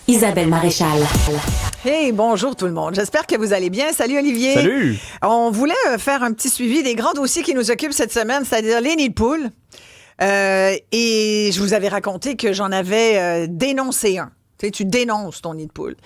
Isabelle Maréchal. Hey, bonjour tout le monde. J'espère que vous allez bien. Salut Olivier. Salut. On voulait faire un petit suivi des grands dossiers qui nous occupent cette semaine, c'est-à-dire les nids de poules. Et je vous avais raconté que j'en avais dénoncé un. Tu dénonces ton nid de poule.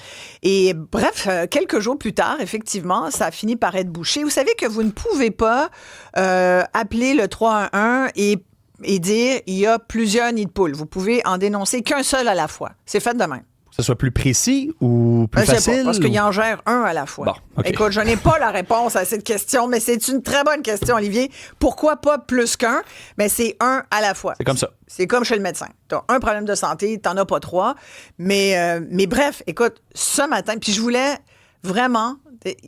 Et bref, quelques jours plus tard, effectivement, ça a fini par être bouché. Vous savez que vous ne pouvez pas appeler le 311 et dire il y a plusieurs nids de poules. Vous pouvez en dénoncer qu'un seul à la fois. C'est fait de même. Que ce soit plus précis ou plus facile? Je sais pas, parce qu'il en gère un à la fois. Bon, okay. Écoute, je n'ai pas la réponse à cette question, mais c'est une très bonne question, Olivier. Pourquoi pas plus qu'un? Mais c'est un à la fois. C'est comme ça. C'est comme chez le médecin. Tu as un problème de santé, tu n'en as pas trois. Mais bref, écoute, ce matin, puis je voulais vraiment...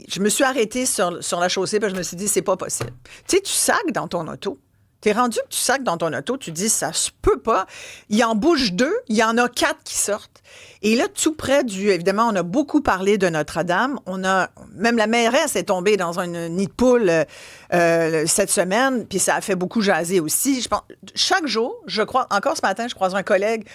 Je me suis arrêtée sur la chaussée, puis je me suis dit, c'est pas possible. Tu sais, tu sacs dans ton auto. T'es rendu que tu sacs dans ton auto, tu dis, ça se peut pas. Il en bouge 2, il y en a 4 qui sortent. Et là, tout près évidemment, on a beaucoup parlé de Notre-Dame. Même la mairesse est tombée dans un nid de poule cette semaine, puis ça a fait beaucoup jaser aussi. Je pense, chaque jour, je crois, encore ce matin, je croise un collègue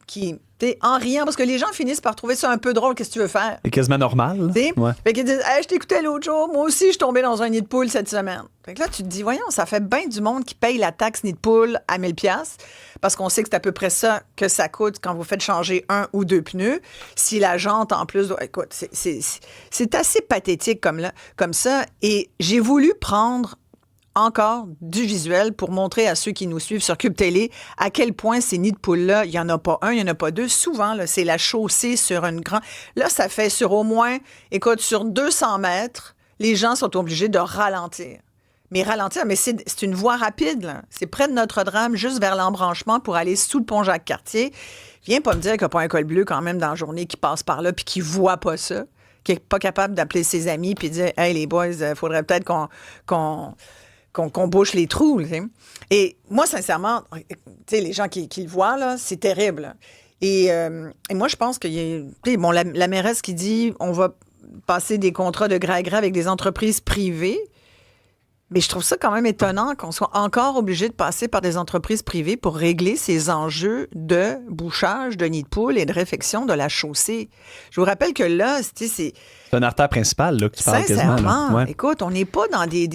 qui en riant, parce que les gens finissent par trouver ça un peu drôle. Qu'est-ce que tu veux faire? C'est quasiment normal. Ouais. Fait qu'ils disent, hey, je t'écoutais l'autre jour, moi aussi, je suis tombée dans un nid de poule cette semaine. Fait que là, tu te dis, voyons, ça fait bien du monde qui paye la taxe nid de poule à 1000$, parce qu'on sait que c'est à peu près ça que ça coûte quand vous faites changer 1 ou 2 pneus. Si la jante, en plus, écoute, c'est assez pathétique comme ça. Et j'ai voulu prendre encore du visuel pour montrer à ceux qui nous suivent sur Cube Télé à quel point ces nids de poules-là, il n'y en a pas un, il n'y en a pas deux. Souvent, là, c'est la chaussée sur une grande... Là, ça fait sur au moins, écoute, sur 200 mètres, les gens sont obligés de ralentir. Mais c'est une voie rapide, là. C'est près de Notre-Dame, juste vers l'embranchement pour aller sous le pont Jacques-Cartier. Viens pas me dire qu'il n'y a pas un col bleu quand même dans la journée qui passe par là puis qui voit pas ça, qui n'est pas capable d'appeler ses amis puis dire « Hey, les boys, il faudrait peut-être qu'on bouche les trous. » T'sais. Et moi, sincèrement, les gens qui le voient, là, c'est terrible. Là. Et moi, je pense qu'il y a... la mairesse qui dit on va passer des contrats de gré à gré avec des entreprises privées. Mais je trouve ça quand même étonnant qu'on soit encore obligé de passer par des entreprises privées pour régler ces enjeux de bouchage de nids de poules et de réfection de la chaussée. Je vous rappelle que là, c'est une artère principale là, que tu parles quasiment. Sincèrement, ouais. Écoute, on n'est pas dans des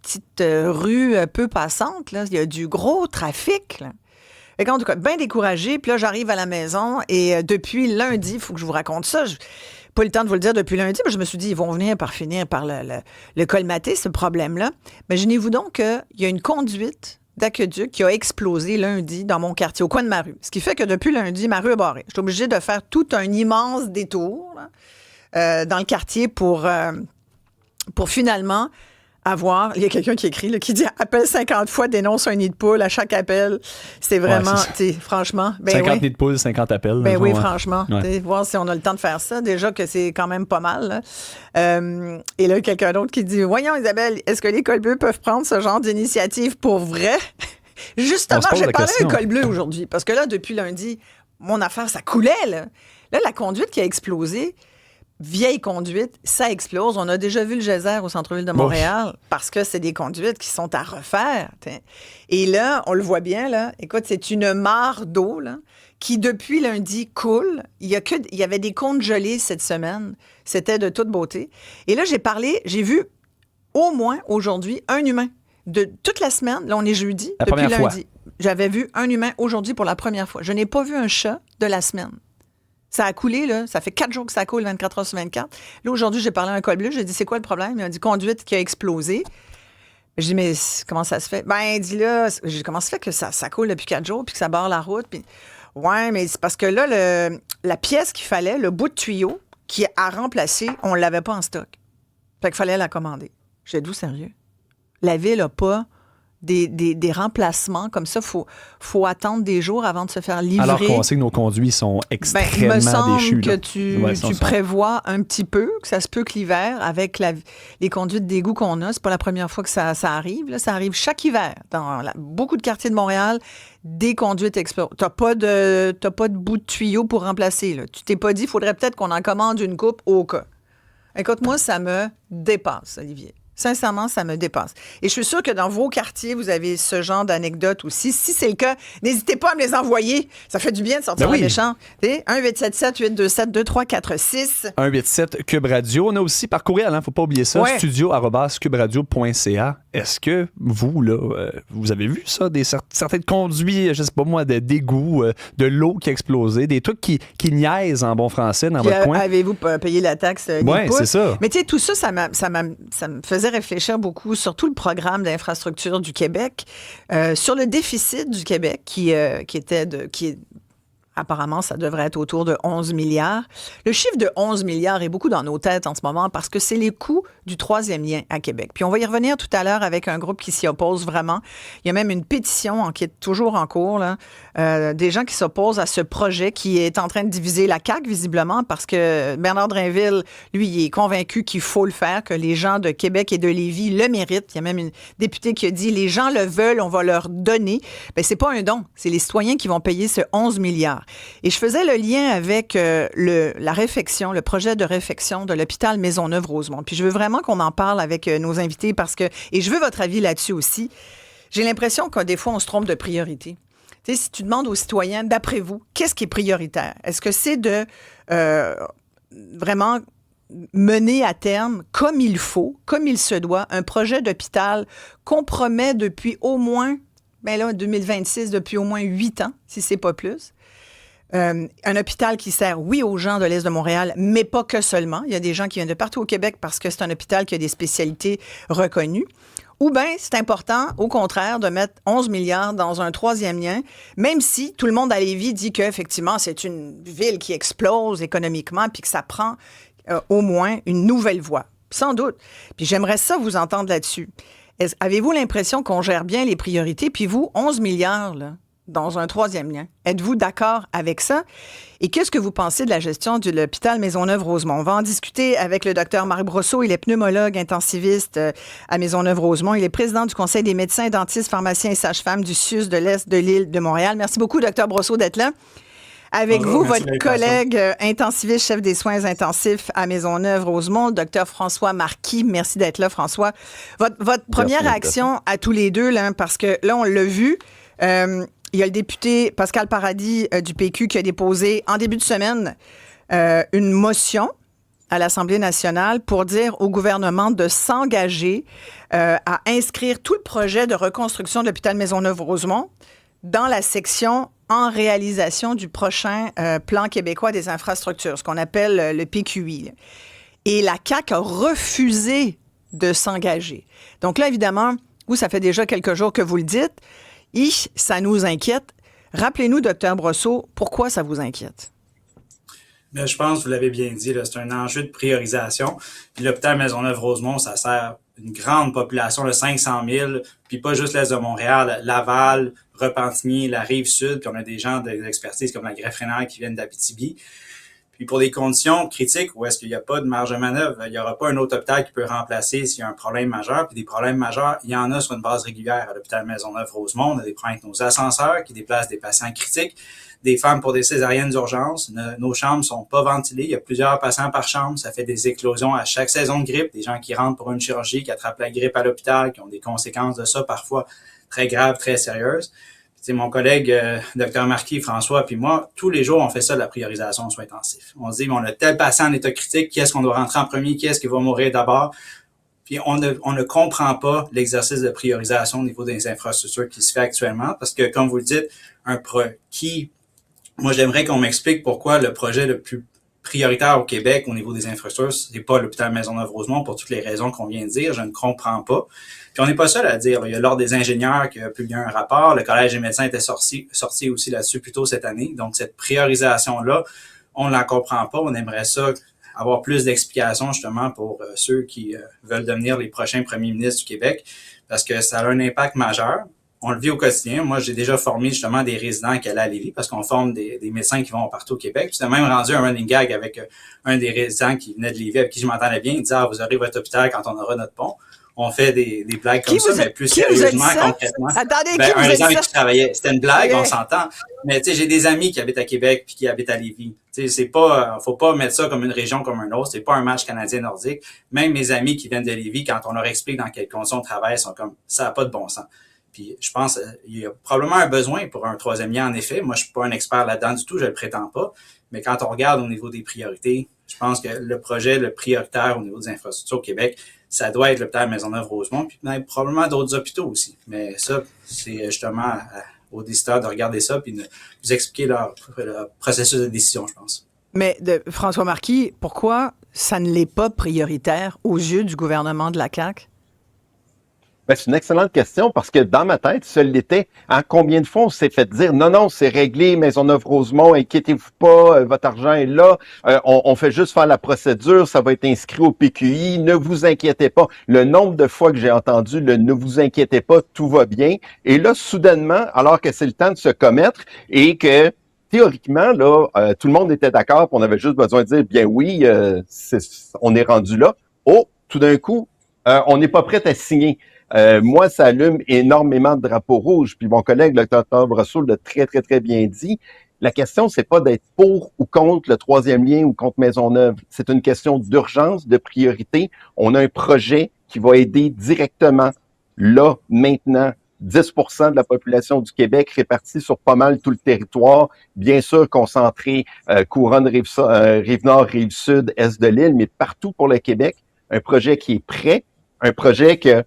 petites rues peu passantes. Là. Il y a du gros trafic. Là. Et en tout cas, bien découragée. Puis là, j'arrive à la maison et depuis lundi, il faut que je vous raconte ça. Pas eu le temps de vous le dire depuis lundi, mais je me suis dit, ils vont finir par le colmater, ce problème-là. Imaginez-vous donc qu'il y a une conduite d'aqueduc qui a explosé lundi dans mon quartier, au coin de ma rue. Ce qui fait que depuis lundi, ma rue est barrée. Je suis obligée de faire tout un immense détour là, dans le quartier pour finalement avoir... Il y a quelqu'un qui écrit, là, qui dit « Appelle 50 fois, dénonce un nid de poule à chaque appel. » C'est vraiment, franchement... 50 nids de poule, 50 appels. Ben oui, franchement. Ouais. Voir si on a le temps de faire ça. Déjà que c'est quand même pas mal. Là. Et là, quelqu'un d'autre qui dit « Voyons, Isabelle, est-ce que les cols bleus peuvent prendre ce genre d'initiative pour vrai? » Justement, j'ai parlé d'un col bleu aujourd'hui. Parce que là, depuis lundi, mon affaire, ça coulait. Là, la conduite qui a explosé... Vieille conduite, ça explose. On a déjà vu le geyser au centre-ville de Montréal parce que c'est des conduites qui sont à refaire. T'sais. Et là, on le voit bien, là. Écoute, c'est une mare d'eau là, qui, depuis lundi, coule. Il y avait des comptes gelés cette semaine. C'était de toute beauté. Et là, j'ai vu au moins aujourd'hui un humain. De toute la semaine, là, on est jeudi, depuis lundi. J'avais vu un humain aujourd'hui pour la première fois. Je n'ai pas vu un chat de la semaine. Ça a coulé, là. Ça fait 4 jours que ça coule, 24 heures sur 24. Là, aujourd'hui, j'ai parlé à un col bleu. J'ai dit, c'est quoi le problème? Il m'a dit, conduite qui a explosé. J'ai dit, mais comment ça se fait? Ben, il dit là, comment ça se fait que ça coule depuis 4 jours puis que ça barre la route? Puis, ouais, mais c'est parce que là, la pièce qu'il fallait, le bout de tuyau qui a remplacé, on ne l'avait pas en stock. Fait qu'il fallait la commander. J'ai dit, vous sérieux? La ville n'a pas des remplacements comme ça. Faut attendre des jours avant de se faire livrer. Alors qu'on sait que nos conduits sont extrêmement il me semble déchus. Que tu prévois un petit peu, que ça se peut que l'hiver, avec les conduites d'égout qu'on a, c'est pas la première fois que ça arrive. Là, ça arrive chaque hiver. Dans beaucoup de quartiers de Montréal, des conduites explosent. T'as pas de bout de tuyau pour remplacer. Là. Tu t'es pas dit, il faudrait peut-être qu'on en commande une coupe au cas. Écoute, moi, ça me dépasse, Olivier. Sincèrement, ça me dépasse. Et je suis sûre que dans vos quartiers, vous avez ce genre d'anecdotes aussi. Si c'est le cas, n'hésitez pas à me les envoyer. Ça fait du bien de sortir le méchant. 1-877-827-2346. 187 Cube Radio. On a aussi par courriel, il ne faut pas oublier ça, studio@cuberadio.ca. Est-ce que vous, là, vous avez vu ça, certains conduits, je sais pas moi, d'égout, de l'eau qui a explosé, des trucs qui niaisent en bon français dans votre coin? Avez-vous payé la taxe des poules? Oui, c'est ça. Mais tu sais, tout ça, ça me faisait réfléchir beaucoup sur tout le programme d'infrastructure du Québec, sur le déficit du Québec qui apparemment, ça devrait être autour de 11 milliards. Le chiffre de 11 milliards est beaucoup dans nos têtes en ce moment parce que c'est les coûts du troisième lien à Québec. Puis on va y revenir tout à l'heure avec un groupe qui s'y oppose vraiment. Il y a même une pétition qui est toujours en cours, là, des gens qui s'opposent à ce projet qui est en train de diviser la CAQ, visiblement, parce que Bernard Drinville, lui, il est convaincu qu'il faut le faire, que les gens de Québec et de Lévis le méritent. Il y a même une députée qui a dit « Les gens le veulent, on va leur donner ». Bien, c'est pas un don, c'est les citoyens qui vont payer ce 11 milliards. Et je faisais le lien avec la réfection, le projet de réfection de l'hôpital Maisonneuve-Rosemont. Puis je veux vraiment qu'on en parle avec nos invités et je veux votre avis là-dessus aussi. J'ai l'impression que des fois, on se trompe de priorité. Tu sais, si tu demandes aux citoyens, d'après vous, qu'est-ce qui est prioritaire? Est-ce que c'est de vraiment mener à terme, comme il faut, comme il se doit, un projet d'hôpital qu'on promet depuis au moins, 2026, depuis au moins 8 ans, si c'est pas plus? Un hôpital qui sert, oui, aux gens de l'Est de Montréal, mais pas que seulement. Il y a des gens qui viennent de partout au Québec parce que c'est un hôpital qui a des spécialités reconnues. Ou bien, c'est important, au contraire, de mettre 11 milliards dans un troisième lien, même si tout le monde à Lévis dit qu'effectivement, c'est une ville qui explose économiquement puis que ça prend au moins une nouvelle voie. Sans doute. Puis j'aimerais ça vous entendre là-dessus. Avez-vous l'impression qu'on gère bien les priorités? Puis vous, 11 milliards, là, dans un troisième lien. Êtes-vous d'accord avec ça? Et qu'est-ce que vous pensez de la gestion de l'hôpital Maisonneuve-Rosemont? On va en discuter avec le docteur Marc Brosseau. Il est pneumologue intensiviste à Maisonneuve-Rosemont. Il est président du Conseil des médecins, dentistes, pharmaciens et sages-femmes du CIUS de l'Est de l'île de Montréal. Merci beaucoup, docteur Brosseau, d'être là. Avec vous, votre collègue intensiviste, chef des soins intensifs à Maisonneuve-Rosemont, docteur François Marquis. Merci d'être là, François. Votre première réaction à tous les deux, là, parce que là, on l'a vu, il y a le député Pascal Paradis du PQ qui a déposé en début de semaine une motion à l'Assemblée nationale pour dire au gouvernement de s'engager à inscrire tout le projet de reconstruction de l'hôpital Maisonneuve-Rosemont dans la section en réalisation du prochain plan québécois des infrastructures, ce qu'on appelle le PQI. Et la CAQ a refusé de s'engager. Donc là, évidemment, vous, ça fait déjà quelques jours que vous le dites. Ça nous inquiète. Rappelez-nous, docteur Brosseau, pourquoi ça vous inquiète? Bien, je pense, vous l'avez bien dit, là, c'est un enjeu de priorisation. Puis l'hôpital Maisonneuve-Rosemont, ça sert une grande population de 500 000, puis pas juste l'Est de Montréal, Laval, Repentigny, la Rive-Sud, puis on a des gens d'expertise comme la greffe rénale qui viennent d'Abitibi. Puis pour des conditions critiques où est-ce qu'il n'y a pas de marge de manœuvre, il n'y aura pas un autre hôpital qui peut remplacer s'il y a un problème majeur. Puis des problèmes majeurs, il y en a sur une base régulière à l'hôpital Maisonneuve-Rosemont. On a des problèmes avec nos ascenseurs qui déplacent des patients critiques, des femmes pour des césariennes d'urgence. Nos chambres sont pas ventilées. Il y a plusieurs patients par chambre. Ça fait des éclosions à chaque saison de grippe. Des gens qui rentrent pour une chirurgie, qui attrapent la grippe à l'hôpital, qui ont des conséquences de ça parfois très graves, très sérieuses. C'est mon collègue, Dr Marquis, François, puis moi, tous les jours, on fait ça de la priorisation de soins intensifs. On se dit, on a tel patient en état critique, qui est-ce qu'on doit rentrer en premier, qui est-ce qui va mourir d'abord? Puis on ne comprend pas l'exercice de priorisation au niveau des infrastructures qui se fait actuellement, parce que, comme vous le dites, moi, j'aimerais qu'on m'explique pourquoi le projet le plus prioritaire au Québec au niveau des infrastructures, c'est pas l'hôpital Maisonneuve-Rosemont pour toutes les raisons qu'on vient de dire. Je ne comprends pas. Puis on n'est pas seul à dire. Il y a l'Ordre des ingénieurs qui a publié un rapport. Le Collège des médecins était sorti aussi là-dessus plus tôt cette année. Donc, cette priorisation-là, on ne la comprend pas. On aimerait ça avoir plus d'explications justement pour ceux qui veulent devenir les prochains premiers ministres du Québec parce que ça a un impact majeur. On le vit au quotidien. Moi, j'ai déjà formé justement des résidents qui allaient à Lévis parce qu'on forme des médecins qui vont partout au Québec. Puis, c'est même rendu un running gag avec un des résidents qui venait de Lévis avec qui je m'entendais bien. Il disait, vous aurez votre hôpital quand on aura notre pont. on fait des blagues comme ça, mais plus qui vous a dit sérieusement, ça? concrètement. Attendez, Ben, qui vous un a des dit amis ça? qui travaillait, c'était une blague, Ok. on s'entend. Mais tu sais, j'ai des amis qui habitent à Québec puis qui habitent à Lévis. Tu sais, c'est pas, faut pas mettre ça comme une région comme un autre. C'est pas un match canadien-nordique. Même mes amis qui viennent de Lévis, quand on leur explique dans quelles conditions de travail, ils sont comme, ça n'a pas de bon sens. Puis je pense il y a probablement un besoin pour un troisième lien, en effet. Moi, je suis pas un expert là-dedans du tout, je le prétends pas. Mais quand on regarde au niveau des priorités, je pense que le projet le prioritaire au niveau des infrastructures au Québec, ça doit être l'hôpital Maisonneuve-Rosemont, puis même probablement d'autres hôpitaux aussi. Mais ça, c'est justement aux décideurs de regarder ça puis de nous expliquer leur processus de décision, je pense. Mais François Marquis, pourquoi ça ne l'est pas prioritaire aux yeux du gouvernement de la CAQ? Ben, c'est une excellente question parce que dans ma tête, ça l'était. Combien de fois on s'est fait dire non, c'est réglé, Maisonneuve-Rosemont, inquiétez-vous pas, votre argent est là, on fait juste faire la procédure, ça va être inscrit au PQI, ne vous inquiétez pas. Le nombre de fois que j'ai entendu le ne vous inquiétez pas, tout va bien. Et là, soudainement, alors que c'est le temps de se commettre et que théoriquement, là, tout le monde était d'accord, on avait juste besoin de dire bien oui, on est rendu là. Oh, tout d'un coup, on n'est pas prêt à signer. Moi, ça allume énormément de drapeaux rouges. Puis mon collègue, le Dr. Brossoul, l'a très, très, très bien dit. La question, c'est pas d'être pour ou contre le troisième lien ou contre Maisonneuve. C'est une question d'urgence, de priorité. On a un projet qui va aider directement, là, maintenant, 10% de la population du Québec répartie sur pas mal tout le territoire, bien sûr concentré couronne, Rive-Nord, Rive-Sud, Est de l'île, mais partout pour le Québec. Un projet qui est prêt, un projet que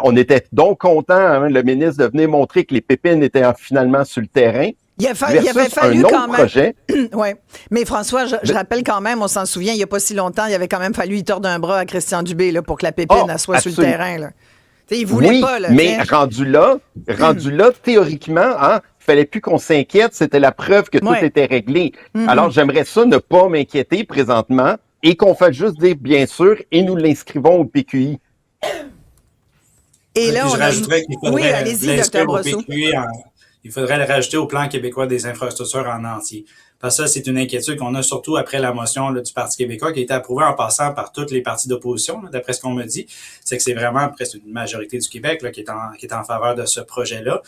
on était donc contents, le ministre, de venir montrer que les pépines étaient finalement sur le terrain. Il avait fallu quand même. Projet. Oui. Mais François, je rappelle quand même, on s'en souvient, il n'y a pas si longtemps, il avait quand même fallu y tordre un bras à Christian Dubé là, pour que la pépine elle soit sur le terrain. Là. T'sais, il voulait pas. Là, mais rendu là, théoriquement, fallait plus qu'on s'inquiète, c'était la preuve que tout était réglé. Alors, j'aimerais ça ne pas m'inquiéter présentement et qu'on fasse juste dire bien sûr et nous l'inscrivons au PQI. Et là, je rajouterais qu'il faudrait l'inscrire au PQI. Il faudrait le rajouter au plan québécois des infrastructures en entier. Parce que ça, c'est une inquiétude qu'on a surtout après la motion là, du Parti québécois qui a été approuvée en passant par toutes les partis d'opposition, là, d'après ce qu'on me dit. C'est que c'est vraiment presque une majorité du Québec là, qui est en faveur de ce projet-là.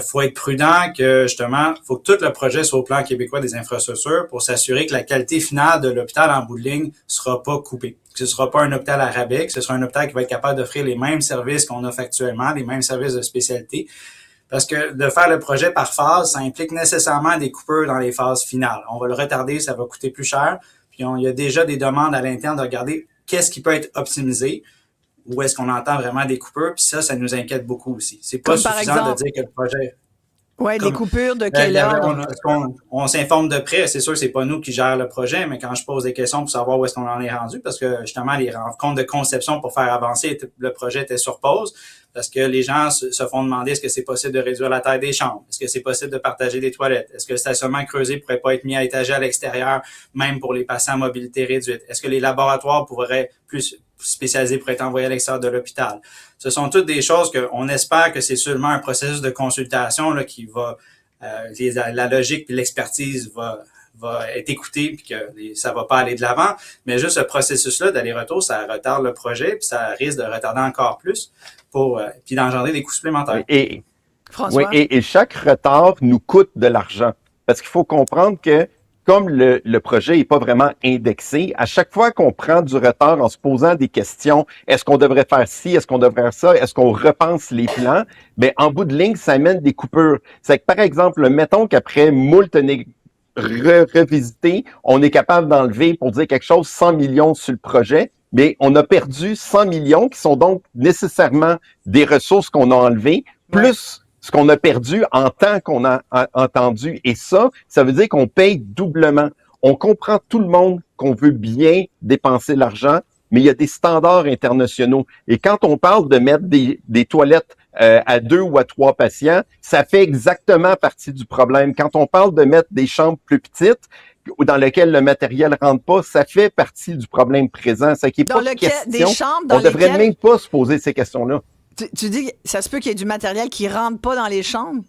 Faut être prudent que, justement, faut que tout le projet soit au plan québécois des infrastructures pour s'assurer que la qualité finale de l'hôpital en bout de ligne sera pas coupée. Que ce sera pas un hôpital à rabais, que ce sera un hôpital qui va être capable d'offrir les mêmes services qu'on offre actuellement, les mêmes services de spécialité. Parce que de faire le projet par phase, ça implique nécessairement des coupures dans les phases finales. On va le retarder, ça va coûter plus cher. Puis il y a déjà des demandes à l'interne de regarder qu'est-ce qui peut être optimisé, où est-ce qu'on entend vraiment des coupures. Puis ça nous inquiète beaucoup aussi. C'est pas suffisant de dire que le projet... Oui, les coupures de quelle heure? On s'informe de près. C'est sûr que c'est pas nous qui gèrent le projet, mais quand je pose des questions pour savoir où est-ce qu'on en est rendu, parce que justement, les rencontres de conception pour faire avancer le projet était sur pause, parce que les gens se font demander est-ce que c'est possible de réduire la taille des chambres? Est-ce que c'est possible de partager des toilettes? Est-ce que le stationnement creusé pourrait pas être mis à étager à l'extérieur, même pour les patients à mobilité réduite? Est-ce que les laboratoires pourraient plus spécialisés pour être envoyés à l'extérieur de l'hôpital? Ce sont toutes des choses qu'on espère que c'est seulement un processus de consultation là, qui va, la logique et l'expertise va être écoutée puis que ça va pas aller de l'avant. Mais juste ce processus-là d'aller-retour, ça retarde le projet puis ça risque de retarder encore plus puis d'engendrer des coûts supplémentaires. François? Et chaque retard nous coûte de l'argent. Parce qu'il faut comprendre que comme le projet n'est pas vraiment indexé, à chaque fois qu'on prend du retard en se posant des questions, est-ce qu'on devrait faire ci, est-ce qu'on devrait faire ça, est-ce qu'on repense les plans, ben en bout de ligne, ça amène des coupures. C'est que, par exemple, mettons qu'après moult revisiter, on est capable d'enlever, pour dire quelque chose, 100 millions sur le projet, mais on a perdu 100 millions qui sont donc nécessairement des ressources qu'on a enlevées, plus ce qu'on a perdu en temps qu'on a entendu. Et ça veut dire qu'on paye doublement. On comprend tout le monde qu'on veut bien dépenser l'argent, mais il y a des standards internationaux. Et quand on parle de mettre des toilettes à 2 ou à 3 patients, ça fait exactement partie du problème. Quand on parle de mettre des chambres plus petites, dans lesquelles le matériel rentre pas, ça fait partie du problème présent. Ça qui est pas de question. On devrait même pas se poser ces questions-là. Tu dis, ça se peut qu'il y ait du matériel qui rentre pas dans les chambres?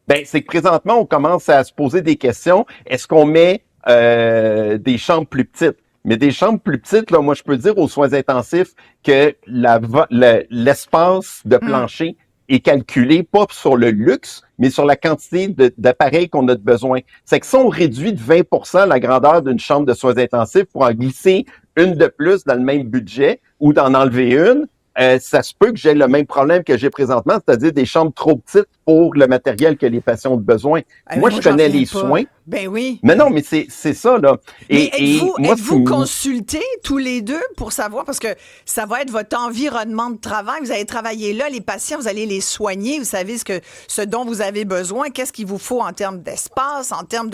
Ben, c'est que présentement, on commence à se poser des questions. Est-ce qu'on met des chambres plus petites? Mais des chambres plus petites, là, moi, je peux dire aux soins intensifs que l'espace de plancher est calculé pas sur le luxe, mais sur la quantité d'appareils qu'on a besoin. C'est que si on réduit de 20% la grandeur d'une chambre de soins intensifs pour en glisser une de plus dans le même budget ou d'en enlever une, ça se peut que j'ai le même problème que j'ai présentement, c'est-à-dire des chambres trop petites pour le matériel que les patients ont besoin. Moi, je connais les soins. Ben oui. Mais non, mais c'est ça, là. Mais êtes-vous consultés tous les deux pour savoir, parce que ça va être votre environnement de travail, vous allez travailler là, les patients, vous allez les soigner, vous savez ce dont vous avez besoin, qu'est-ce qu'il vous faut en termes d'espace, en termes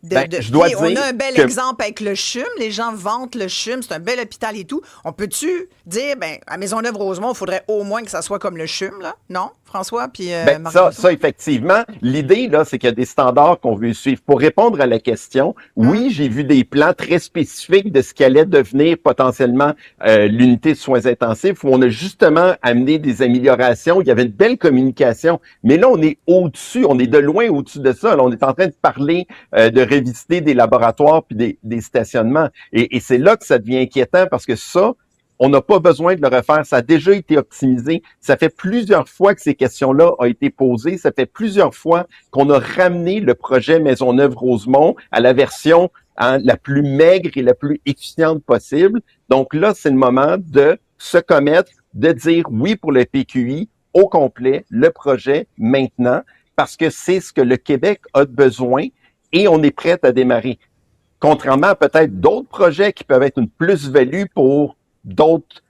je dois dire on a un bel exemple avec le CHUM, les gens vantent le CHUM, c'est un bel hôpital et tout. On peut-tu dire, à Maisonneuve-Rosemont, il faudrait au moins que ça soit comme le CHUM, là? Non? François, puis Marc. Ça, effectivement, l'idée, là, c'est qu'il y a des standards qu'on veut suivre. Pour répondre à la question, oui, j'ai vu des plans très spécifiques de ce qu'allait devenir potentiellement l'unité de soins intensifs, où on a justement amené des améliorations. Il y avait une belle communication. Mais là, on est au-dessus, on est de loin au-dessus de ça. Là, on est en train de parler de revisiter des laboratoires puis des stationnements. Et c'est là que ça devient inquiétant, parce que ça, on n'a pas besoin de le refaire. Ça a déjà été optimisé. Ça fait plusieurs fois que ces questions-là ont été posées. Ça fait plusieurs fois qu'on a ramené le projet Maisonneuve-Rosemont à la version la plus maigre et la plus efficiente possible. Donc là, c'est le moment de se commettre, de dire oui pour le PQI au complet, le projet maintenant, parce que c'est ce que le Québec a besoin et on est prêt à démarrer. Contrairement à peut-être d'autres projets qui peuvent être une plus-value pour d'autres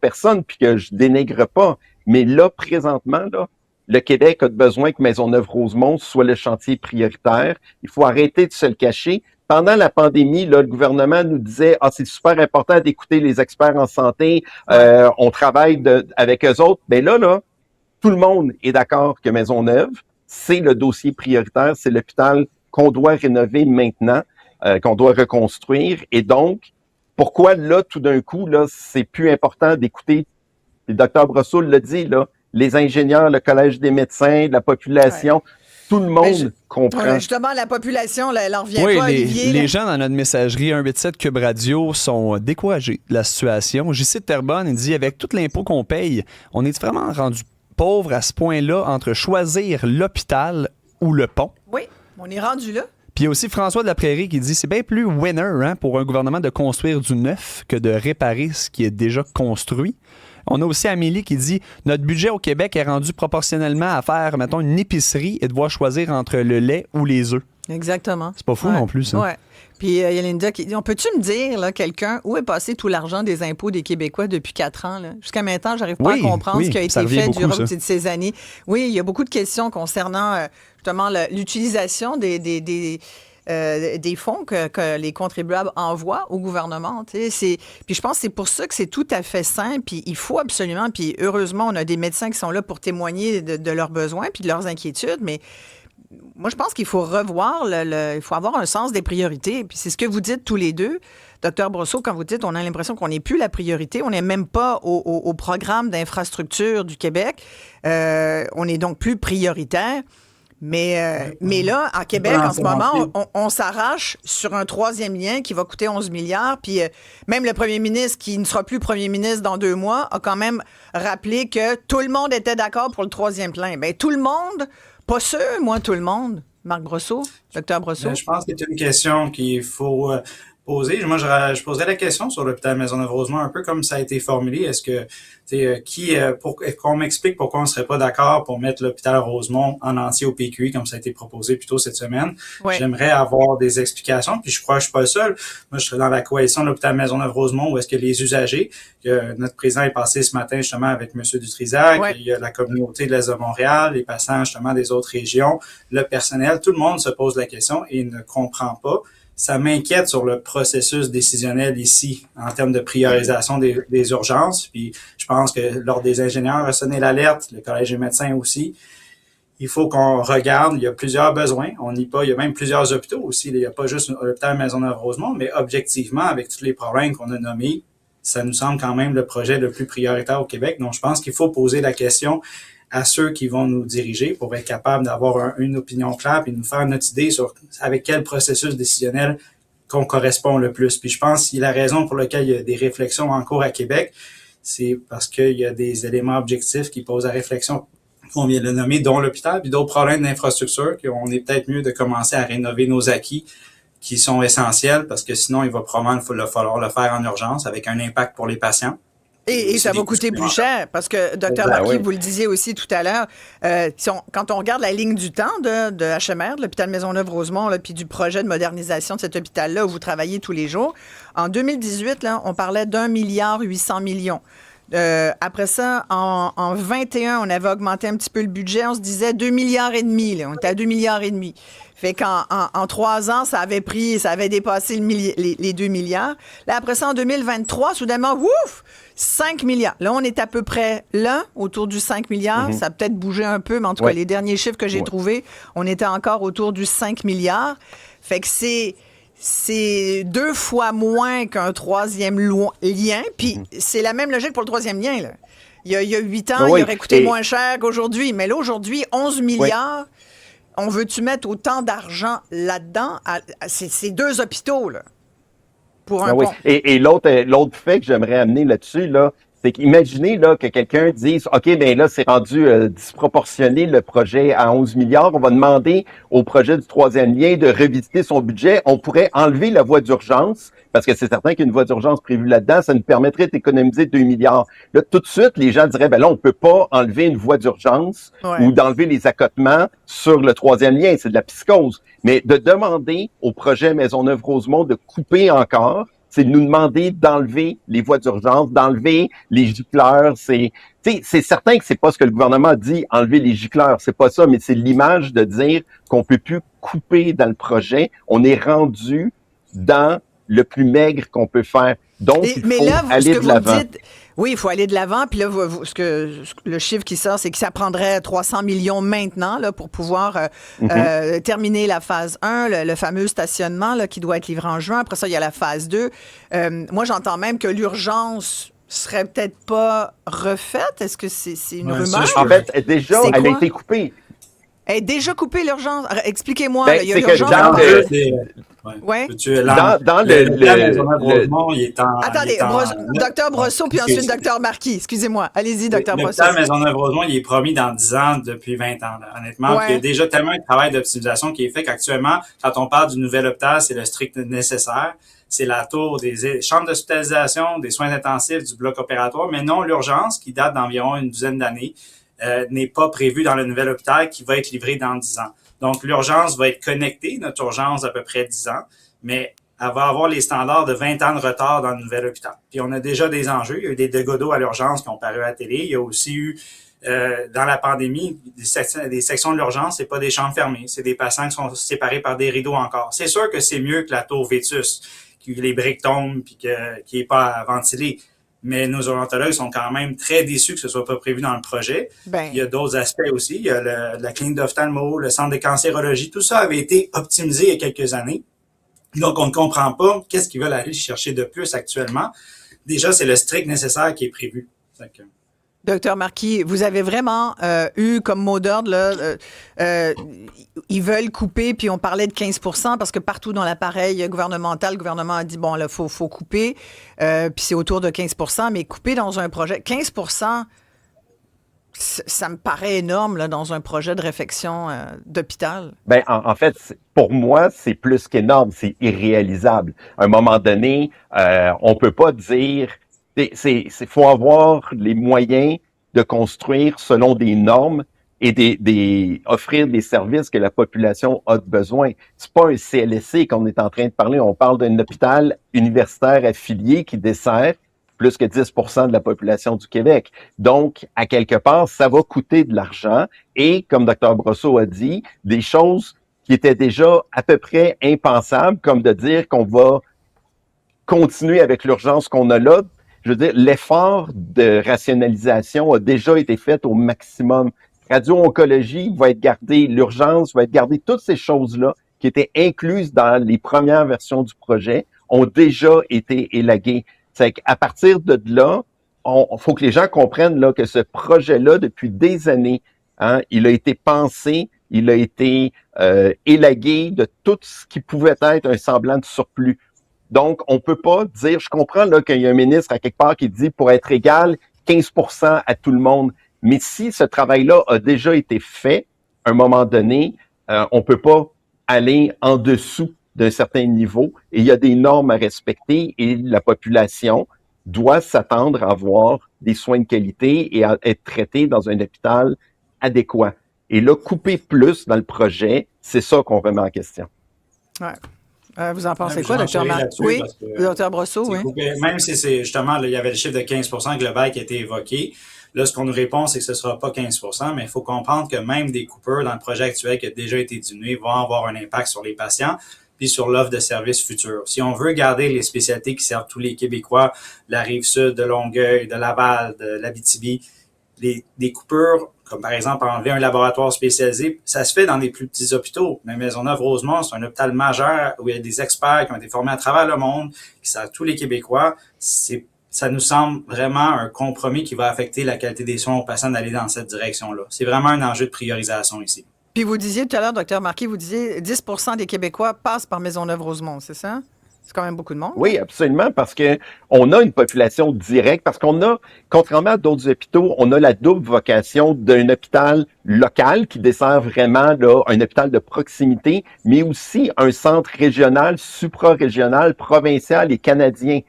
personnes, puis que je dénigre pas. Mais là, présentement, là, le Québec a besoin que Maisonneuve-Rosemont soit le chantier prioritaire. Il faut arrêter de se le cacher. Pendant la pandémie, là, le gouvernement nous disait c'est super important d'écouter les experts en santé, on travaille avec eux autres. Mais là, tout le monde est d'accord que Maisonneuve, c'est le dossier prioritaire, c'est l'hôpital qu'on doit rénover maintenant, qu'on doit reconstruire. Et donc, pourquoi là, tout d'un coup, là, c'est plus important d'écouter, le docteur Brosseau l'a dit, là, les ingénieurs, le Collège des médecins, la population, tout le monde comprend. Justement, la population, elle n'en revient pas, Olivier. Les gens dans notre messagerie 187 Cube Radio sont découragés de la situation. JC de Terrebonne, il dit, avec tout l'impôt qu'on paye, on est vraiment rendu pauvre à ce point-là entre choisir l'hôpital ou le pont? Oui, on est rendu là. Puis il y a aussi François de la Prairie qui dit c'est bien plus winner pour un gouvernement de construire du neuf que de réparer ce qui est déjà construit. On a aussi Amélie qui dit notre budget au Québec est rendu proportionnellement à faire, mettons, une épicerie et devoir choisir entre le lait ou les œufs. Exactement. C'est pas fou non plus, ça. Ouais. Puis il y a Linda qui dit peux-tu me dire, là, quelqu'un, où est passé tout l'argent des impôts des Québécois depuis 4 ans? Là? Jusqu'à maintenant, j'arrive pas à comprendre ce qui a été fait durant de ces années. Oui, il y a beaucoup de questions concernant justement l'utilisation des fonds que les contribuables envoient au gouvernement. Puis je pense que c'est pour ça que c'est tout à fait sain. Puis il faut absolument, puis heureusement, on a des médecins qui sont là pour témoigner de leurs besoins puis de leurs inquiétudes, mais moi, je pense qu'il faut revoir, il faut avoir un sens des priorités. Puis c'est ce que vous dites tous les deux, Dr Brosseau, quand vous dites on a l'impression qu'on n'est plus la priorité, on n'est même pas au programme d'infrastructure du Québec. On est donc plus prioritaire. Mais là, à Québec, en ce moment, on s'arrache sur un 3e lien qui va coûter 11 milliards. Puis même le premier ministre, qui ne sera plus premier ministre dans 2 mois, a quand même rappelé que tout le monde était d'accord pour le 3e plan. Bien, tout le monde, pas sûr, moi, tout le monde. Marc Brosseau, docteur Brosseau. Je pense que c'est une question qu'il faut poser. Moi, je poserais la question sur l'hôpital Maisonneuve-Rosemont, un peu comme ça a été formulé. Est-ce que qu'on m'explique pourquoi on serait pas d'accord pour mettre l'hôpital Rosemont en entier au PQI, comme ça a été proposé plus tôt cette semaine? Oui. J'aimerais avoir des explications, puis je crois que je suis pas le seul. Moi, je serais dans la coalition de l'hôpital Maisonneuve-Rosemont, où est-ce que les usagers, que notre président est passé ce matin justement avec M. Dutrisac, il y a la communauté de l'Est de Montréal, les patients justement des autres régions, le personnel, tout le monde se pose la question et ne comprend pas. Ça m'inquiète sur le processus décisionnel ici, en termes de priorisation des urgences. Puis je pense que l'Ordre des ingénieurs a sonné l'alerte, le Collège des médecins aussi. Il faut qu'on regarde, il y a plusieurs besoins. Il y a même plusieurs hôpitaux aussi. Il n'y a pas juste l'hôpital Maisonneuve-Rosemont, mais objectivement, avec tous les problèmes qu'on a nommés, ça nous semble quand même le projet le plus prioritaire au Québec. Donc je pense qu'il faut poser la question à ceux qui vont nous diriger pour être capable d'avoir une opinion claire et nous faire notre idée sur avec quel processus décisionnel qu'on correspond le plus. Puis je pense que la raison pour laquelle il y a des réflexions en cours à Québec, c'est parce qu'il y a des éléments objectifs qui posent à réflexion qu'on vient de nommer, dont l'hôpital, puis d'autres problèmes d'infrastructure, qu'on est peut-être mieux de commencer à rénover nos acquis qui sont essentiels, parce que sinon, il va probablement falloir le faire en urgence avec un impact pour les patients. Et ça va coûter plus cher parce que, Dr. Marquis, vous le disiez aussi tout à l'heure, quand on regarde la ligne du temps de HMR, de l'hôpital Maisonneuve-Rosemont, puis du projet de modernisation de cet hôpital-là où vous travaillez tous les jours, en 2018, là, on parlait d'1,8 milliard. Après ça, en 21, on avait augmenté un petit peu le budget. On se disait 2,5 milliards. Là, on était à 2,5 milliards. Fait qu'en 3 ans, ça avait dépassé les 2 milliards. Là, après ça, en 2023, soudainement, 5 milliards. Là, on est à peu près là, autour du 5 milliards. Ça a peut-être bougé un peu, mais en tout cas, les derniers chiffres que j'ai trouvés, on était encore autour du 5 milliards. Fait que c'est 2 fois moins qu'un troisième lien. Puis c'est la même logique pour le troisième lien, là. Il y a 8 ans, il aurait coûté moins cher qu'aujourd'hui. Mais là, aujourd'hui, 11 milliards... On veut-tu mettre autant d'argent là-dedans? C'est 2 hôpitaux, là, pour un pont. Et l'autre fait que j'aimerais amener là-dessus, là, c'est qu'imaginez là, que quelqu'un dise « OK, bien là, c'est rendu disproportionné le projet à 11 milliards. On va demander au projet du troisième lien de revisiter son budget. On pourrait enlever la voie d'urgence, parce que c'est certain qu'une voie d'urgence prévue là-dedans, ça nous permettrait d'économiser 2 milliards. » Là, tout de suite, les gens diraient « Ben là, on peut pas enlever une voie d'urgence ou d'enlever les accotements sur le troisième lien. C'est de la psychose. » Mais de demander au projet Maisonneuve-Rosemont de couper encore, c'est de nous demander d'enlever les voies d'urgence, d'enlever les gicleurs. C'est certain que c'est pas ce que le gouvernement dit, enlever les gicleurs, c'est pas ça, mais c'est l'image de dire qu'on peut plus couper dans le projet. On est rendu dans le plus maigre qu'on peut faire. Donc, il faut aller de l'avant. Oui, il faut aller de l'avant. Puis là, le chiffre qui sort, c'est que ça prendrait 300 millions maintenant là, pour pouvoir terminer la phase 1, le fameux stationnement là, qui doit être livré en juin. Après ça, il y a la phase 2. Moi, j'entends même que l'urgence serait peut-être pas refaite. Est-ce que c'est une rumeur? En fait, déjà, elle a été coupée. Elle est déjà coupée, l'urgence. Expliquez-moi. Ben, il y a l'urgence. Dans il est en... Attendez, Dr. Brosseau, puis ensuite Dr. Marquis. Excusez-moi. Allez-y, Dr. Brosseau. L'hôpital Maisonneuve-Rosemont, il est promis dans 10 ans depuis 20 ans, là, honnêtement. Puis il y a déjà tellement de travail d'optimisation qui est fait qu'actuellement, quand on parle du nouvel hôpital, c'est le strict nécessaire. C'est la tour des chambres d'hospitalisation, des soins intensifs, du bloc opératoire, mais non l'urgence, qui date d'environ une douzaine d'années, n'est pas prévue dans le nouvel hôpital qui va être livré dans 10 ans. Donc, l'urgence va être connectée, notre urgence d'à peu près 10 ans, mais elle va avoir les standards de 20 ans de retard dans le nouvel hôpital. Puis on a déjà des enjeux. Il y a eu des dégâts d'eau à l'urgence qui ont paru à la télé. Il y a aussi eu, dans la pandémie, des sections de l'urgence, c'est pas des chambres fermées. C'est des patients qui sont séparés par des rideaux encore. C'est sûr que c'est mieux que la tour Vétus, que les briques tombent puis qui est pas ventilé. Mais nos odontologues sont quand même très déçus que ce soit pas prévu dans le projet. Il y a d'autres aspects aussi. Il y a la clinique d'ophtalmo, le centre de cancérologie. Tout ça avait été optimisé il y a quelques années. Donc, on ne comprend pas qu'est-ce qu'ils veulent aller chercher de plus actuellement. Déjà, c'est le strict nécessaire qui est prévu. Docteur Marquis, vous avez vraiment eu comme mot d'ordre, là, ils veulent couper, puis on parlait de 15 % parce que partout dans l'appareil gouvernemental, le gouvernement a dit, bon, là, faut couper, puis c'est autour de 15 % mais couper dans un projet, 15 % ça me paraît énorme là, dans un projet de réfection d'hôpital. Ben, en fait, pour moi, c'est plus qu'énorme, c'est irréalisable. À un moment donné, on peut pas dire... faut avoir les moyens de construire selon des normes et offrir des services que la population a besoin. C'est pas un CLSC qu'on est en train de parler. On parle d'un hôpital universitaire affilié qui dessert plus que 10 % de la population du Québec. Donc, à quelque part, ça va coûter de l'argent et, comme Dr. Brosseau a dit, des choses qui étaient déjà à peu près impensables, comme de dire qu'on va continuer avec l'urgence qu'on a là. Je veux dire, l'effort de rationalisation a déjà été fait au maximum. Radio-oncologie va être gardée, l'urgence va être gardée, toutes ces choses-là qui étaient incluses dans les premières versions du projet ont déjà été élaguées. C'est qu'à partir de là, faut que les gens comprennent là, que ce projet-là, depuis des années, il a été pensé il a été élagué de tout ce qui pouvait être un semblant de surplus. Donc, on peut pas dire, je comprends là qu'il y a un ministre à quelque part qui dit pour être égal, 15% à tout le monde. Mais si ce travail-là a déjà été fait, à un moment donné, on peut pas aller en dessous d'un certain niveau et il y a des normes à respecter et la population doit s'attendre à avoir des soins de qualité et à être traitée dans un hôpital adéquat. Et là, couper plus dans le projet, c'est ça qu'on remet en question. Ouais. Vous en pensez Ouais, quoi, je docteur renchéris Marc? là-dessus Oui, parce que, docteur Brosseau, oui. même si c'est justement, là, il y avait le chiffre de 15% global qui a été évoqué, là, ce qu'on nous répond, c'est que ce ne sera pas 15%, mais il faut comprendre que même des coupures dans le projet actuel qui a déjà été diminué vont avoir un impact sur les patients puis sur l'offre de services futurs. Si on veut garder les spécialités qui servent tous les Québécois, la Rive-Sud, de Longueuil, de Laval, de l'Abitibi, des coupures, comme par exemple enlever un laboratoire spécialisé, ça se fait dans des plus petits hôpitaux. Mais Maisonneuve-Rosemont, c'est un hôpital majeur où il y a des experts qui ont été formés à travers le monde, qui servent tous les Québécois. Ça nous semble vraiment un compromis qui va affecter la qualité des soins aux patients d'aller dans cette direction-là. C'est vraiment un enjeu de priorisation ici. Puis vous disiez tout à l'heure, docteur Marquis, vous disiez 10% des Québécois passent par Maisonneuve-Rosemont, c'est ça? C'est quand même beaucoup de monde. Oui, absolument, parce que on a une population directe, parce qu'on a, contrairement à d'autres hôpitaux, on a la double vocation d'un hôpital local qui dessert vraiment là, un hôpital de proximité, mais aussi un centre régional, supra-régional, provincial et canadien.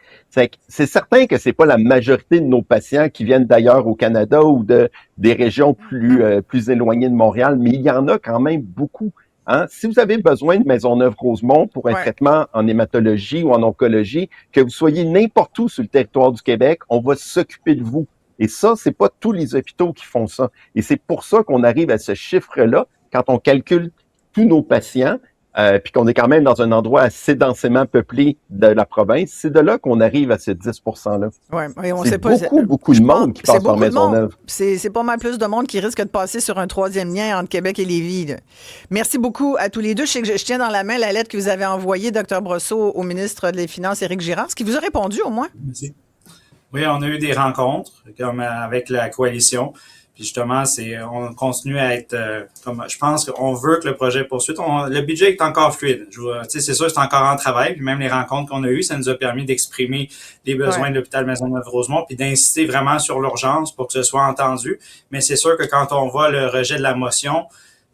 C'est certain que c'est pas la majorité de nos patients qui viennent d'ailleurs au Canada ou des régions plus éloignées de Montréal, mais il y en a quand même beaucoup. Hein? Si vous avez besoin de Maisonneuve-Rosemont pour un traitement en hématologie ou en oncologie, que vous soyez n'importe où sur le territoire du Québec, on va s'occuper de vous. Et ça, c'est pas tous les hôpitaux qui font ça. Et c'est pour ça qu'on arrive à ce chiffre-là quand on calcule tous nos patients, puis qu'on est quand même dans un endroit assez densément peuplé de la province. C'est de là qu'on arrive à ce 10%-là. Ouais, et on c'est sait pas, beaucoup de monde qui passe par Maisonneuve. C'est pas mal plus de monde qui risque de passer sur un troisième lien entre Québec et Lévis. Là. Merci beaucoup à tous les deux. Je sais que je tiens dans la main la lettre que vous avez envoyée, Dr Brosseau, au ministre des Finances, Éric Girard. Est-ce qu'il vous a répondu au moins? Merci. Oui, on a eu des rencontres comme avec la coalition. Puis justement, on continue à être comme je pense qu'on veut que le projet poursuive. Le budget est encore fluide. C'est sûr, c'est encore en travail. Puis même les rencontres qu'on a eues, ça nous a permis d'exprimer les besoins de l'hôpital Maisonneuve-Rosemont, puis d'insister vraiment sur l'urgence pour que ce soit entendu. Mais c'est sûr que quand on voit le rejet de la motion,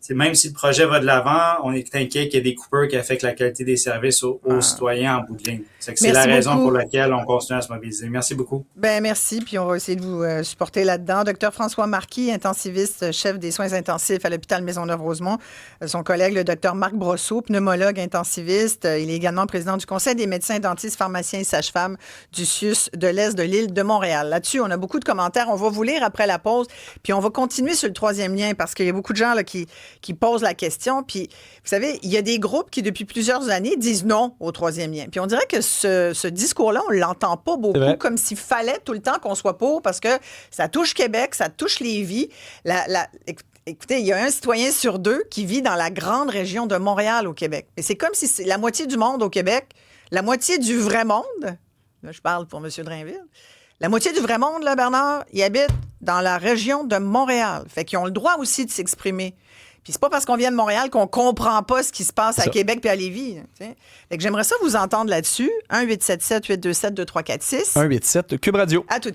même si le projet va de l'avant, on est inquiet qu'il y ait des coupures qui affectent la qualité des services aux citoyens en bout de ligne. C'est la raison pour laquelle on continue à se mobiliser. Merci beaucoup. Ben merci, puis on va essayer de vous supporter là-dedans. Docteur François Marquis, intensiviste, chef des soins intensifs à l'hôpital Maisonneuve-Rosemont. Son collègue, le docteur Marc Brosseau, pneumologue intensiviste. Il est également président du Conseil des médecins dentistes, pharmaciens et sages-femmes du CIUS de l'Est de l'île de Montréal. Là-dessus, on a beaucoup de commentaires. On va vous lire après la pause, puis on va continuer sur le troisième lien parce qu'il y a beaucoup de gens là, qui posent la question. Puis, vous savez, il y a des groupes qui, depuis plusieurs années, disent non au troisième lien. Puis on dirait que ce discours-là, on ne l'entend pas beaucoup, comme s'il fallait tout le temps qu'on soit pour, parce que ça touche Québec, ça touche Lévis. Écoutez, il y a un citoyen sur deux qui vit dans la grande région de Montréal au Québec. Et c'est comme si c'est la moitié du monde au Québec, la moitié du vrai monde, là, je parle pour M. Drainville, la moitié du vrai monde, là, Bernard, il habite dans la région de Montréal. Fait qu'ils ont le droit aussi de s'exprimer. Puis c'est pas parce qu'on vient de Montréal qu'on comprend pas ce qui se passe à Québec puis à Lévis. Fait que j'aimerais ça vous entendre là-dessus. 1-877-827-2346. 1-877 Cube Radio. À tout de suite.